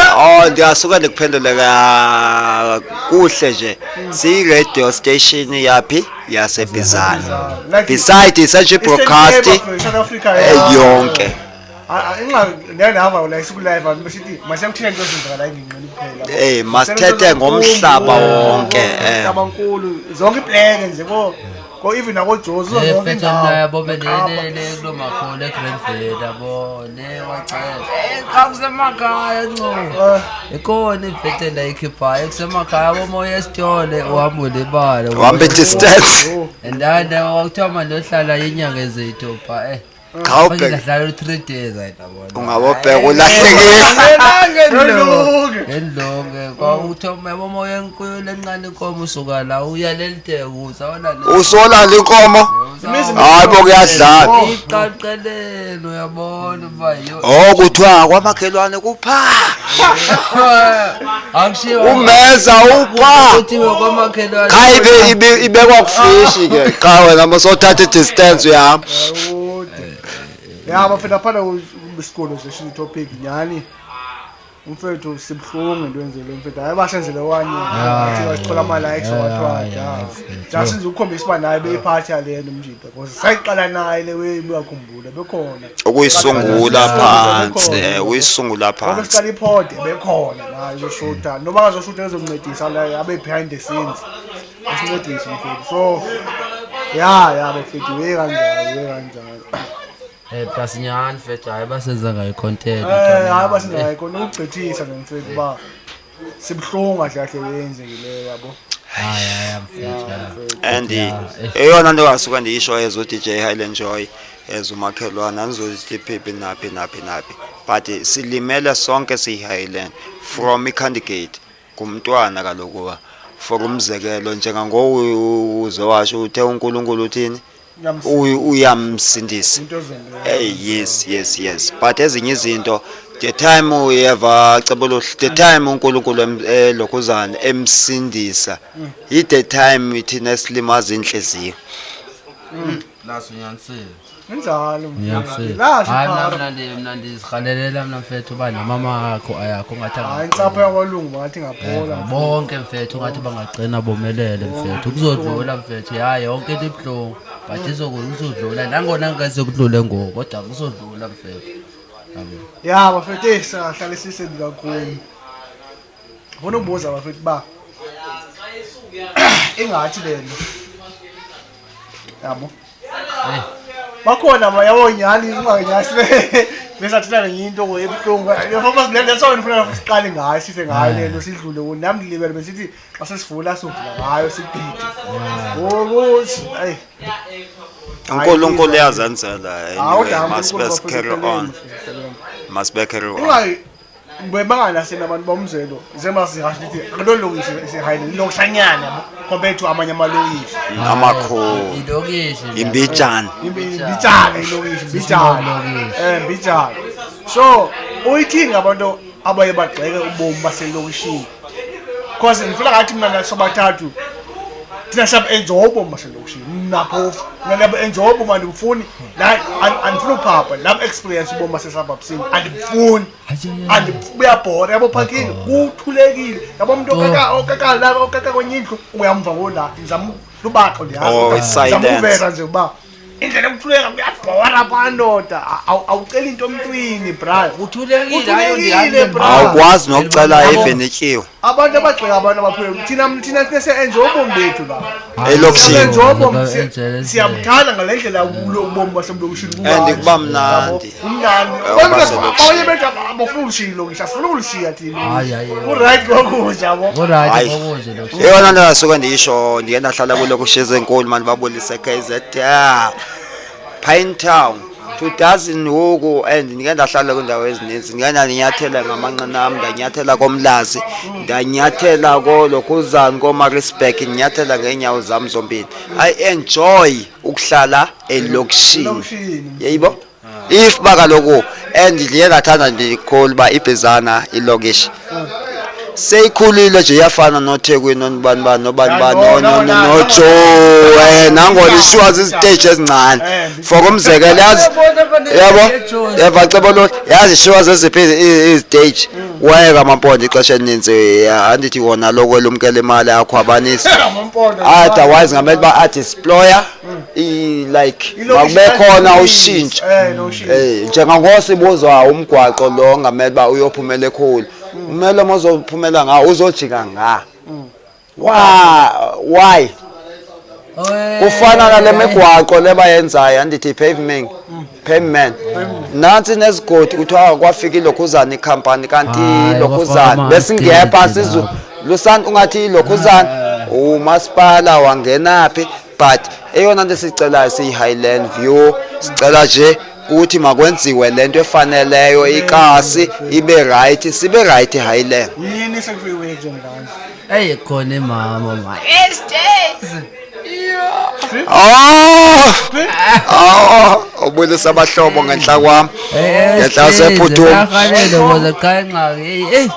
ndiyasuka ndikuphendule kuhle nje siyi-radio station yaphi yaseBizana beside such broadcast yonke ingxangihamba la isikulive besithi masiyamthina into ezenzeka la nginqini kuphela masithethe ngomhlaba wonke abankulu zonke ipleke nje ko even nako Jozi zonke indawo yabo belele kulo makhona eGrandville yabo ne wacela kakusemakhaya Nxuba ikhona ivete la ikhipha kusemakhaya bomoya esitole uhamba lebala uhamba distance endanda wakuthiwa manje ohlala inyanga ezithupha Khawubheka ngihlala 3 days ayabona ungabobheka ulahlekile ngendlonge kwakuthiwa umoya enkulu encane inkomo usuka la uya lelithe usawona usola inkomo hayi bokuyadlala iqaqelelo uyabona uba yo kuthiwa kwamakhelwane kupha akushiwo umeza upha kuthiwe kwamakhelwane cha ibekwa kufishi ke cha wena masothatha idistance uyahamba ya bafika phana kwisikolo seshin topic nyani umfethu sibhlungu into enzele umfethu hayi basenzele wanye athi wathola ama likes wathwada jasinze ukukhombisa uba naye beyiphathi yalena umjinto because sayiqala naye le uyakhumbula bekhona ukuyisungula phansi uyisungula phansi ngokusiqala iphode bekhona naye uzoshuta noma ngazoshuta ezoncedisa la abe behind the scenes asincedise umfethu so ya bafethu we kanjalo plus nyani mfethu hayi basenza ngayo content hayi basenza ngayo content ukugqithisa nomfethu ba sibhlunga kahle yenzekileyo yabo hayi mfethu and eyona nto ngasuka ndiyisho ezo DJ Highland Joy ezumakhelwana anizothi phephi naphi but silimele sonke siyi-Highland from iCandygate kumntwana kaloku for umzekelo njengangowuzowasho uthe uNkulunkulu uthini uyamsindisa yes but ezinye izinto the time uyeva cebolo the time uNkulunkulu elokhuzana emsindisa the time ithina esilimaza inhliziyo laso nyanisile njalo mna ndizirhalelela mna mfethu uba namama akho ayakho ungathi insapho yakwalungu ngathi ngaphola bonke mfethu ungathi bangagcina bomelele mfethu kuzodlula mfethu hayi yonke into ibuhlungu but izokudlula nangona ngeke kudlule ngoku kodwa kuzodlula mfethu ya bafethu sahlale sisebi kakhulu ngifuna ukubuza bafethu ba ingathi lento yabo bakhona yabo nyani inganyasi besathina into ebuhlungu yofoma silele so ngifuna siqale ngayo sife ngayo lento sidlule nami libele besithi xa sesivula sovula ngayo sibhidi hayi uNkulunkulu yazenzela must be carry on bebanganahle nabantu bomzelo njengoba sihasho lithi akulolokishi siHighland lokushanyana yabo compared to amanye amalokishi amakhulu ilokishi imbijana mbijana so uyithinga abantu abaye bagxeke ubomi baselokishini because ngifuna ngathi mina sobathathu thina sab enjoy ubomi baselokishini naphofu ngiyaba enjoy ubomi andifuni la andifuna uphapha lab experience ubomi basesuburbsini andifuni uyabhora yabo parking kuthulekile yabo umuntu okaka kwenye indlu uyamva ngola ngizama lubaxo ndiyazamuveza nje uba indlela yokuthuleka kuyabhora phandoda awucela into emntwini bra uthulekile bra awukwazi nokucela even ityiwe abantu abagxeka abantu abaphula thina se-enjoy ubomi bethu la elokishini enjoy ubomi siyamthanda ngale ndlela ubomi basemlokishini and kuba mnandi abanye bethu abafuna ulushiya ilokishi asifuna ukulushiya thina uright kokuja yabo eyona nto ngasuke ndiyisho ndike ndahlala kulokishi ezenkulu mani babulise KZN Pinetown 2000 ngoku and ndike ndahlala kwindawo ezininzi ndike ndanyathela ngamanqinam ndanyathela komlazi ndanyathela kolokhuzana koMaritzburg ndinyathela ngeenyawo zam zombini I enjoy ukuhlala elokishini yayibo if bakaloku and ndiye ngathanda ndikhulu ba iBizana ilokishi seyikhulile nje iyafana noThekwini nobani nojo nangona ishwazi iziteji ezincane for umzekelo yazi yabo yeva cebolo yazi ishwazi eziphi iziteji wayeka amampondo ixesha elininzi andithi wona lokho lumkela imali yakho abanisi otherwise ngamele ba art explorer like makubekhona ushintsho njengangosibuzwa umgwaqo lo ngamele ba uyophumela ekhulu umelo mozophumela ngawo uzojika nga why kufana nale migwaqo lebayenzayo andithi pavement nansi nezigodi kuthiwa kwafika ilokhuzana icompany kanti ilokhuzana besingepha sizu lusana ungathi ilokhuzana umasipala wangenaphi but eyona nto sicelayo siyi-Highland View sicela nje ukuthi makwenziwe lento efaneleyo ikasi ibe right sibe right eHighland yini sekuyiwe nje ngani khona imama man days Ubulisa abahlobo ngenhla kwami. Ngenhla sephuthuma. Akhalele ukuze cha ingxaki.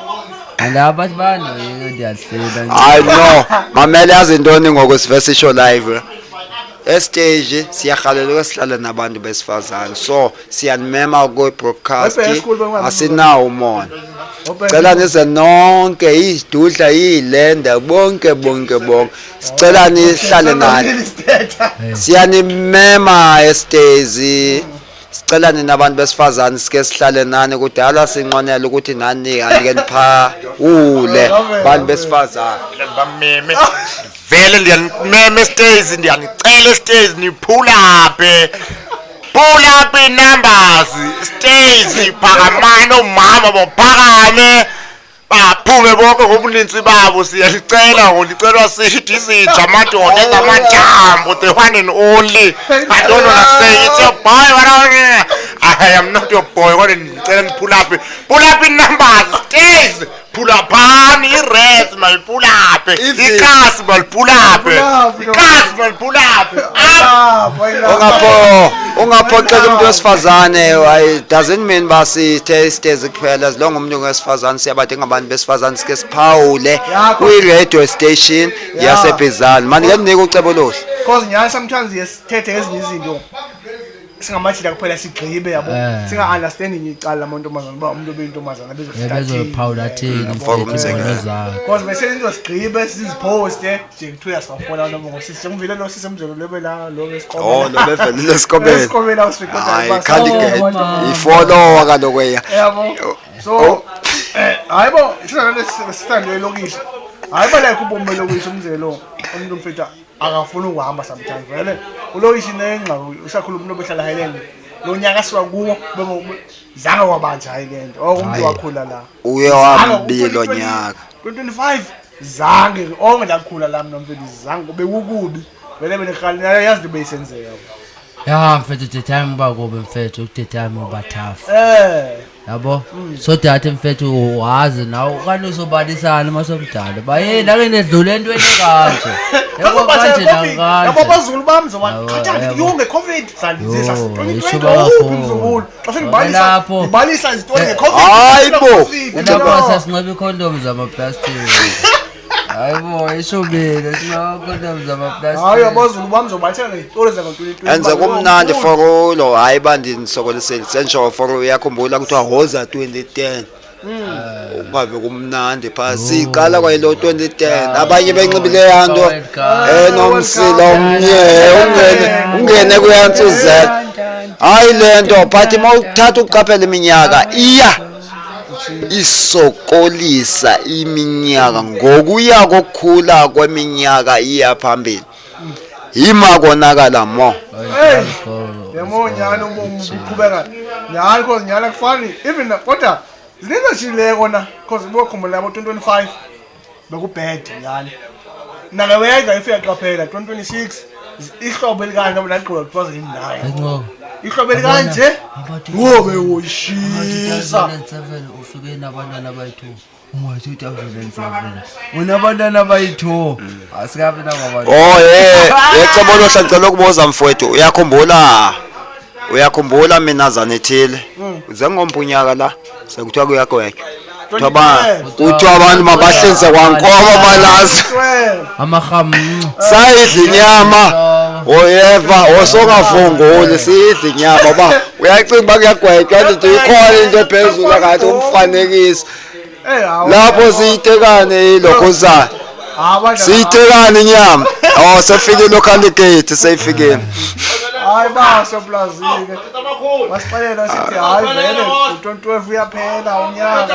Alaba bano ngiyasela. I know. Mamele yazi intoni ngokusivese show live. Stage siyahalela ukusihlala nabantu besifazane. So siyanimema ku broadcast asinawo umona. Sicela nize nonke izidudla izilenda bonke. Sicela nihlale nani. Siyanimema estage. Sicela nina abantu besifazane sike sihlale nani kudala sinqonela ukuthi nani anike nipha ule bantu besifazane bameme vele ndiyanimeme stage ndiyanicela stage niphulaphe numbers stage phakamana omama bophakame baphume bonke ngobuninzi babo siyalicela ngolicelwa sithi isija amadoda ezamathambo the one and only I don't want to say it's your boy I am not your boy kodwa ngicela niphula up numbers stage phula phani irest maliphula up ikhasi maliphula up ikhasi maliphula up ungaphoxeka umuntu wesifazane doesn't mean basithe stage kuphela as long umuntu wesifazane siyabadinga abantu besifazane sike siphawule kwi radio station yaseBizana manje ngiyanika ucebo lohle because nyalo sometimes yesithethe ezinye izinto singamajila kuphela sigqibe yabo singa understanding icala lamantombazana ba umuntu obeyintombazana bezophawula thini because bese into sigqibe siziposte nje kuthiwa sifona noma ngosisi ngivile lo sisemzelo lebe la lo esiqobela lo bevele lesikobela esiqobela usirecorda ifollow kalokweya yabo so hayibo isizana lesithando elokishi hayiba la kubomo lokishi umzelo umuntu mfethu akafuna ukuhamba sometimes vele ulokishi nengxako usakhuluma umuntu obehlala Highland lo nyaka siwa kuwo zanga kwabanja Highland umuntu wakhula la uye wambilo nyaka 25 zange onke lakhula la mina mfethu zange bekukubi vele benekhala yazi into beyisenzeka mfethu the time bakobe mfethu the time ubathafu yabo so that mfethu wazi nawo kanti usobalisana masomdala bayena ke nedlule entweni kanje yabo kanje nakanje yabo bazulu bami zobathatha yonke covid sandizisa balisa izitori ngecovid hayibo lapho sasinqobe condom zamaplastic hayibo ishobile sina condom zamaplastic hayi abazulu bami zobathatha izitori zaka-2020 enze kumnandi for lo hayi bandini sokoliseni sensho for uyakhumbula kuthiwa hoza 2010 ungabe kumnandi phasi iqala kwayilo 2010 abanye benxibile yanto enomsila ungene kuyansuzela hayi lento but mawuthatha uqaphela iminyaka iya isokolisa iminyaka ngokuya kokukhula kweminyaka iya phambili ima konakala mo yemo nyalo uqhubeka nyalo because nyalo kufani even kodwa zininzo shile kona because bokhumbula labo 2025 bekubhede nyalo nake weza ifika qaphela 2026 ihlobo elikanje naqola 2009 ihlobo elikanje ngobe uyishisa 2007 ufike nabantwana bayithu 2007 unabantwana bayithu asikabe nababantu yecebo lohla ngicela ukubuza mfowethu uyakhumbula mina zanethile zengompunyaka la sekuthiwa kuyagweka kuthiwa abantu mabahlenze kwankomo balazi amahamu sayidla inyama oyeva osongavunguli sidla inyama ba uyacinga ba kuyagweka nje ikhona into ephezulu ngathi umfanekiso lapho siyitekane ilokhuzana siyitekane inyama sefike local gate seyifikile hayi baso plazike masixelela sithi hayi vele 2012 uyaphela unyaka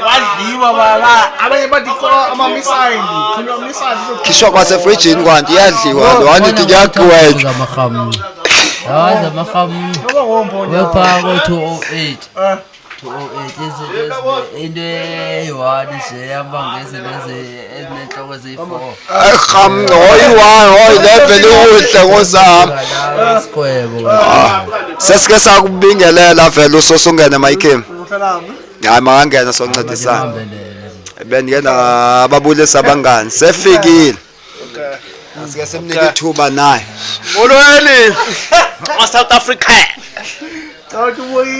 wadliwa baba abanye bathi ama-missile khulwa missile khishwa kwasefrijini kwanti iyadliwa lo wanithi kuyagwetshwa amahamu yazi amahamu wepha ko-208 into eyi-1 nje yambangezi ezinenhloko eziyi-4 hoyi level uhle ngosami sesike sakubingelela vele usosungene mayikhemi hayi makangena soncedisana bendingena ababulisa abangani sefikile Asike semnika ithuba naye. Molweni. South Africa.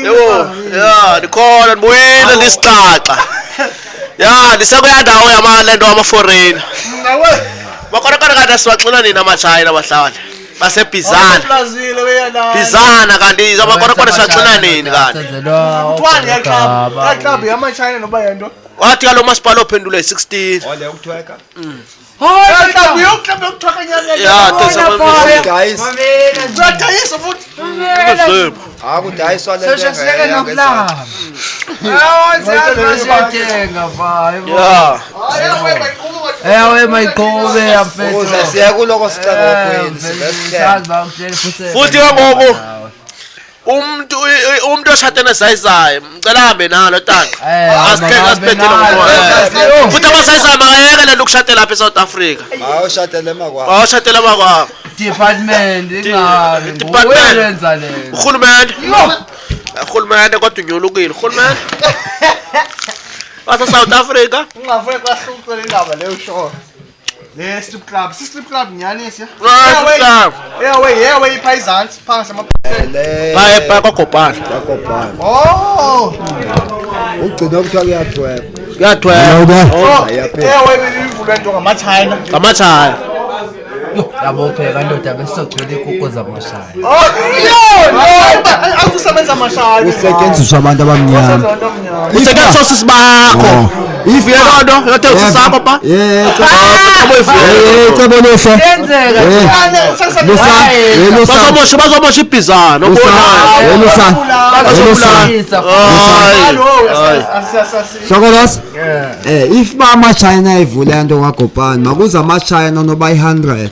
Yebo, yeah, ndikhona ndibuyile ndisixaxa. Yeah, ndisekwaya ndawo yamalento ama foreign. Nawe. Bakona kanti siwaxina nini ama-China abahlali. Basebhizana. Plazile weyala. Bizana kanti abakona siwaxina nini kanti? Mntwana ya club yama-China noba yento. Wathi kalo masipala ophendule 16. Ole ukutweka. Hayi club yokuthwaka nyanga. Yeah, Guys. Uyadayisa futhi. Akudayiswa le nto. Ewe mayiqobe yamfethu. Uze siya kuloko sicela kwini. Futhi ngoku umuntu oshade nesayisayi ngicela hambe nalo tata. Asiphethe ngomoya. Futhi abasayisayi makayeke lento ukushade lapha eSouth Africa. Awushadele makwakho. Awushatela makwakho. Department ingabe Department. wenza le. Uhulumende. Uhulumende kodwa unyolukile. Uhulumende. Basa South Africa. Ungafike kwahluka le ndaba leyo show. Le strip club, strip club nyani yesiya. Yeah, iphayizansi phangisa Bye kwaGopane. Yakobhana. Oh. Ugcina ukuthiwa kuyathweka. Kuyathweka. Beyivulwe nto ngama-China. Ngamathaya. Yabo pheka ndoda besizogcwela inkukhu zamashaya. Akusebenza amashaya. Usetshenziswa abantu abamnyama. Usebenza sosisi bakho. If Yonto yothe usisapho ba? cebo lehle. Yenzeka Bazomosha ibhizana Shokolos. If ama-China ivule into kaGopane makuze ama-China noba 100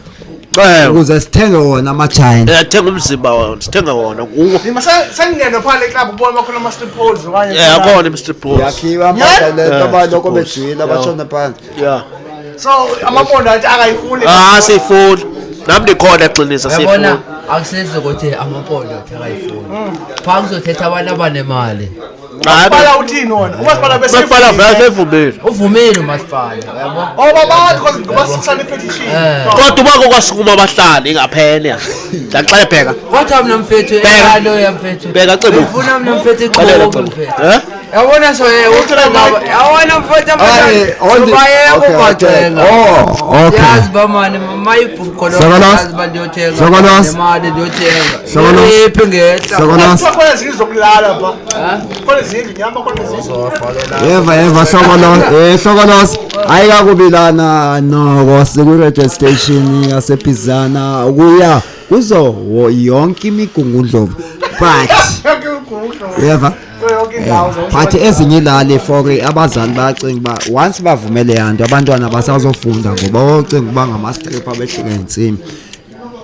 ukuze sithenge wona ama-China. Thenga umzimba wona, sithenga wona kuwo. Sengingena phana eclub ubona bakhona ama-strip poles okanye. Akona im-strip poles. Yakhiwa ama-talent abaloko bejwile abashona phansi. Yeah. So amapondo athi akayifuni. Siyifuni. Nami ndikhona eqinisa siyifuni. yabona akusenze ukuthi amapondo akayifuni. Phambi uzothetha abantu abanemali. Umasipala uthini wona? Umasipala Masipala vele evumile. Uvumile umasipala yabo. Babathi ngoba sikusana ipetition. Kodwa ubako kwasukuma abahlali ngaphela. Ndaxela bheka. Wathi mina mfethu ekalo yamfethu. Bheka cebo. Ufuna mina mfethu Xelela iqobo cebo. mfethu. Yabona so yabona mfethu Okay. yazi ba mani mayibhukholo yazi ba ndiyothenga nemali ndiyothenga yiphi ngehla Khona zindlu zokulala ba. Khona zindlu nyama khona zindlu. Eva Shokolos ayikakubilana noko siku-radio station yasebhizana kuya kuzo yonke imigungundlovu but yeva but ezinye ilali for abazali bayacinga uba once bavumele yanto abantwana basazofunda ngoba ocinga uba ngama-stripper behlike ntsimi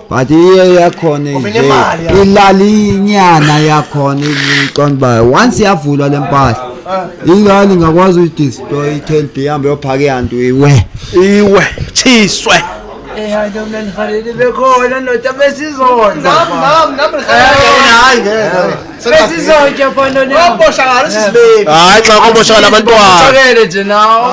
but iye yakhona nje ilalinyana yakhona iqonda uba once yavulwa le mpahla ingane ingakwazi uyidistroy i-tent ihambe yophaka ihantu iwe Chiswe. hayi mina ngifanele bekhona ndoda besizonda besizonja phana ne Waboshakala sisibeki. Hayi xa kumoshakala abantwana. Chakele nje nawo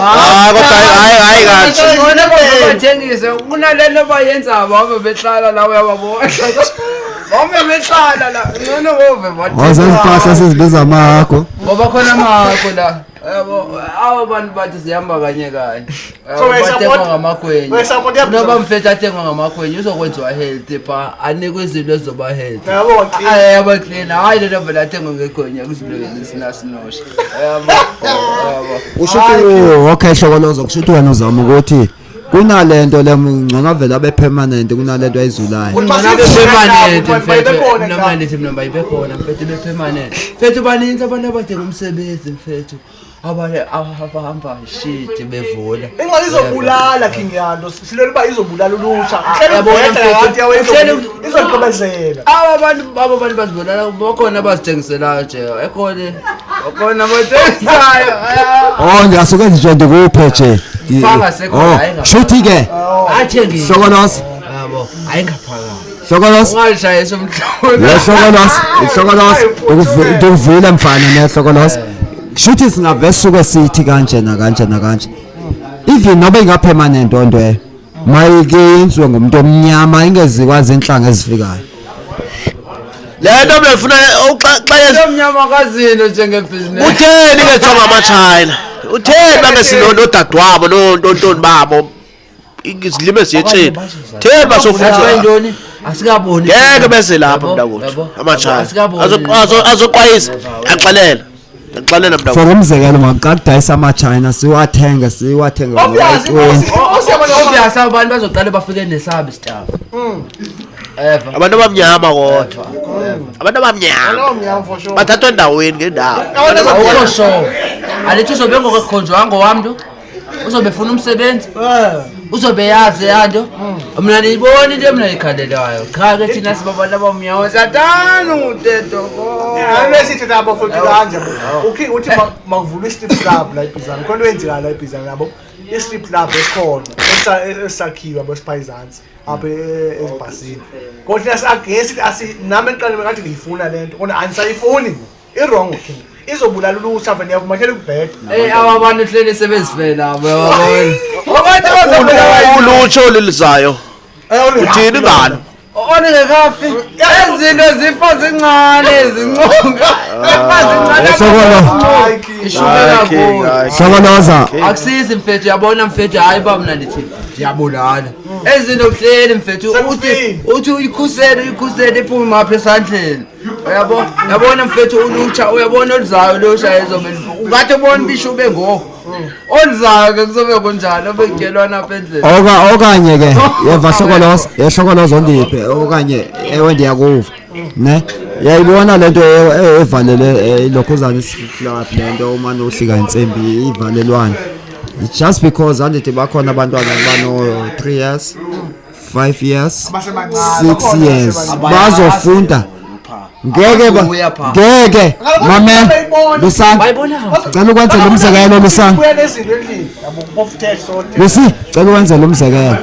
Kodwa hayi kahle. Bona bathengise kunalento bayenza babe behlala la uyababona babe behlala la ngone wove wazenza impahla sezibiza amahakho ngoba khona amahakho la yabo awu abantu bathi sihamba kanye kanye bathengwa ngamakhwenye noma mfethu athengwa ngamakhwenye uzokwenziwa healthy pha anikwe izinto ezizoba healthy yabo clean hayi lento vele athengwa ngekhwenye kuzibulekela sinasinosha yabo ushuthi okay Shokoloza kushuthi wena uzama ukuthi kunalento ngcono vele abe permanent kunalento ayizulayo permanent mfethu noma nithi mina bayibekhona mfethu be permanent mfethu baninzi abantu abadinga umsebenzi mfethu abanye abahamba shit bevula Ingqala izobulala King Yanto silele ba izobulala ulusha yabona mfethu izoqhubezela abantu bazibonala bakhona abazithengisela nje ekhona bathengisayo ngiyasuke nje ndikuphe nje Fanga sekhona hayi shuthi ke athengile Shokoloza yabo ayingaphakathi Shokoloza ungayishayisa umtholo Shokoloza ukuvula mfana neShokoloza shuthi singavesuke sithi kanje na kanje even nobe inga permanent onto mayike yenziwe ngumuntu omnyama ingezikwazi inhlanga ezifikayo. Lento befuna xa omnyama kazini njengebhizinesi. utheni ke jonga amaChina utheni bangesinono dadwabo nontoni babo izilime siyetsheni theni basofuna Ntoni asikaboni. ngeke bese lapha mntakwethu amaChina azoqwayisa yaxelela mntakwethu. For umzekelo makaqadayisa amaChina siwathenga ngo-20. Obvious abantu bazoqala bafike nesabi staff. Eva. Abantu abamnyama kodwa abantu abamnyama bathathwa endaweni ngendawo. Awukho sure. Alithi uzobe ngokukhonjwanga wamntu. Uzobe funa umsebenzi. Uzobe yazi yanto. Mina niyibona into mina ikhandelayo. Cha ke thina sibabantu abamnyama sathana uteto. Anesithi lapho futhi kanje. Uthi makuvula i-strip club la eBizana. Konke wenzeka la eBizana yabo. I-strip club esikhona esakhiwa besiphayizansi apha ezibhasini. Kodwa asagesi nami eqale ngathi ngiyifuna lento. Kona anisayifuni. I-wrong king. Izobulala ulutsha vele yavuma khe kubheda. Abantu hlele sebezifela yabona. Ulutsha olilizayo uthini ngalo Onengekafi ezinto zifa zincane ezinconga. Sokoloza Akusizi mfethu yabona mfethu hayi ba mina ndithi ndiyabulala. Ezinto kuhleli mfethu uthi uyikhusele iphume mapha esandleni. Yabona mfethu ulutsha uyabona oluzayo lusha ezobe ungathi ubona bisho ube ngo olizayo ke kuzobe kunjani obegelwana apha endlini. okanye ke yeva Sokoloza ondiphe okanye ewe ndiyakuva ne yayibona lento evalele ilokhuzana club lento umane uhlika insimbi ivalelwana. It's just because andithi bakhona abantwana abano 3 years 5 years 6 years bazofunda ngeke mame Lusani cela ukwenzela umzekelo Lusani Lusi cela ukwenzela umzekelo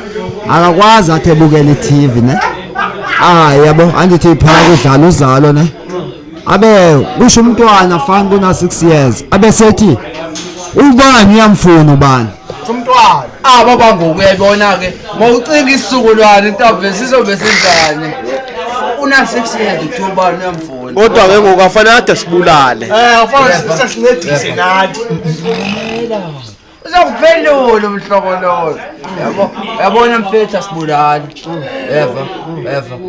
akakwazi athi ebukela iTV ne yabo andithi iphaka udlala uzalo ne abe kusho umntwana fana kuna 6 years abe sethi ubani uyamfuna ubani umntwana baba ngokuyayibona ke mawucinga isizukulwane intombi sizobe sinjani una 6 years uthubani uyamfuna kodwa ke ngokufanele ade sibulale ufana sisincedise nathi uzokuphendula umhlokolozo yabona mfethu asibulali eva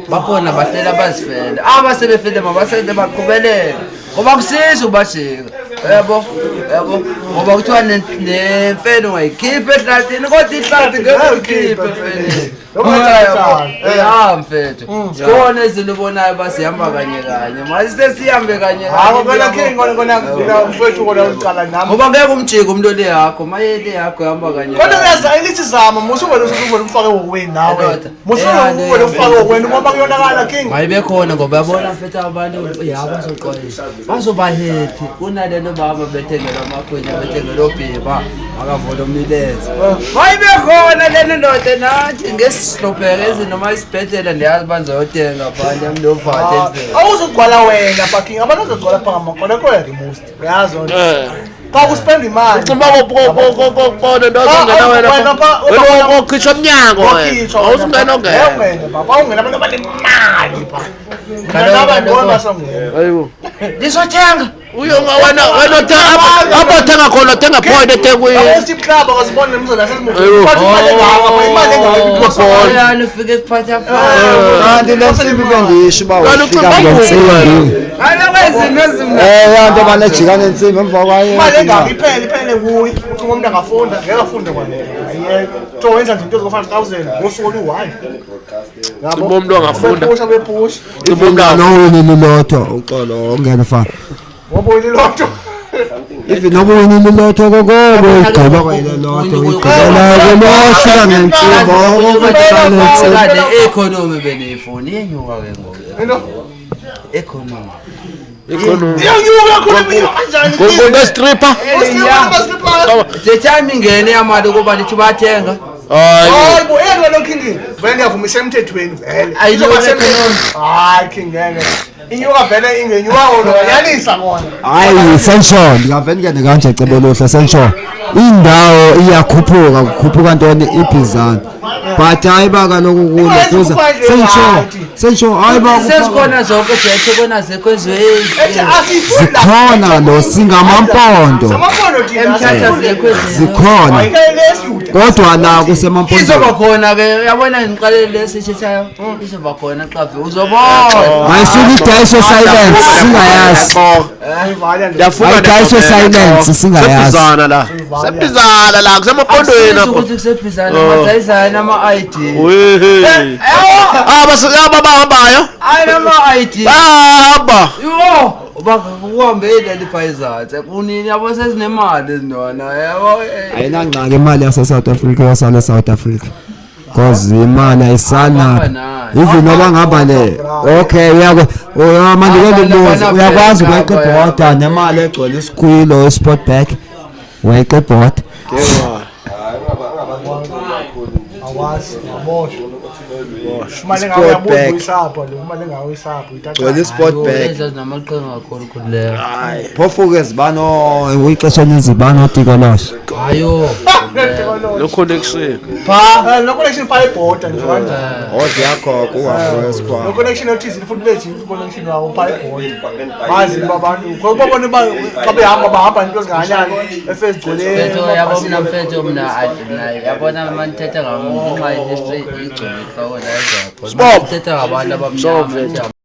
bakhona bahlela bazifela abasebefile mabasele baqhubelele ngoba kusiza ubajika yabo ngoba kuthiwa nemfene wayikhipha ehlathini kodwa ihlathi ngeke uyikhiphe mfene mfethu khona izinto ubonayo basihamba kanye masisesihambe kanye ngoba ngeke umjike umuntu le yakho maye le yakho ihamba kanye kodwa uyaza elithi zama musuvele umfake wokweni nawe musuvele umfake wokweni ngoba kuyonakala king mayibekhona ngoba yabona mfethu abantu bazoxolisa bazoba happy kunalento baba bethengelwa amakhwenya bethengelwa obhiba akavula umileza mayibekhona lento ndoda nathi ngesihlopheke noma isibhedlela ndiyazi banzoyotenga phansi yamlovathe endlela awuzugcwala wena parking abantu bazogcwala phaka makona koya removed uyazi xa kuspend imali ucimba kokubona into azongena wena okhishwa umnyango wena awusungena ongena baba ungena abantu abanemali pha hayibo ndizothenga wena abathenga khona uthenga point eThekwini strip club akazibona nemizolo yasesimuyani ufike kuphatha kanti lensimbi bendisho uba ufika ngensimbi alokwezinto ezimna yanto banejika nensimbi emva kwayo imali engaka iphele kuye uthi umuntu angafunda ngeke afunde kwanele ayeke so wenza nje into eziko-5,000 ngosuku olu-1 ucimba umuntu angafunda bepusha nowini lilotho uxolo ongena fana wabona ilotho even noba uwini lilotho kokobo igqiba kwayilelotho igqibela kuloshika ngensimbi okokuthala nensimbi kade economy beneyifoni yenyuka ke ngoku economy ngokunestripper the time ingene yamali ukuba lithi bathenga hayi bo yena lokhingi vele ngiyavuma isemthethweni vele hayi king ngeke inyuka vele ingenyuka wona yanisa kona hayi sensho ngavele ngene kanje cebo lohle sensho indawo iyakhuphuka kukhuphuka ntoni iBizana but hayi ba kaloku kulokuza sensho hayi ba sezikhona zonke jethe bona zekho ezweni zikhona lo singamampondo emthatha zekho ezweni zikhona kodwa la kusemampondo izoba khona ke uyabona ngiqalele lesithethayo izoba khona xavi uzobona ayisidayiso silence singayazi ayidayiswe silence singayazi sebhizana la sebhizana la kusemapondweni apho ukuthi kusebhizana mazayizana ama-ID bahambayo ayinama-ID bahamba yo uhambe ileli phayizathe kunini yabo sezinemali ezinona yabo ayinangxaki imali yase-South Africa yosala e-South Africa because imali ayisana even noba ngaba le okay uyakwazi ukweqa ibhoda nemali egcwele isikhwilo esport bag weqa ibhoda gcwele isport bag namaqhinga kakhulu khululeyo phofu-ke zibano uyixesha eninzi banotikolosha hayo lo connection lo connection pha ibhoda nje kanje yakho kuwafreskwa lo connection othize futhi lethi connection wawo pha ibhoda bazi abantu babona xa behamba bahamba into zinganyani efezigcwele mfetho yabo mna mfetho mna yabona manithetha ngenxa yehistory igcwele inhloko la ezakho thetha ngabantu abamnyama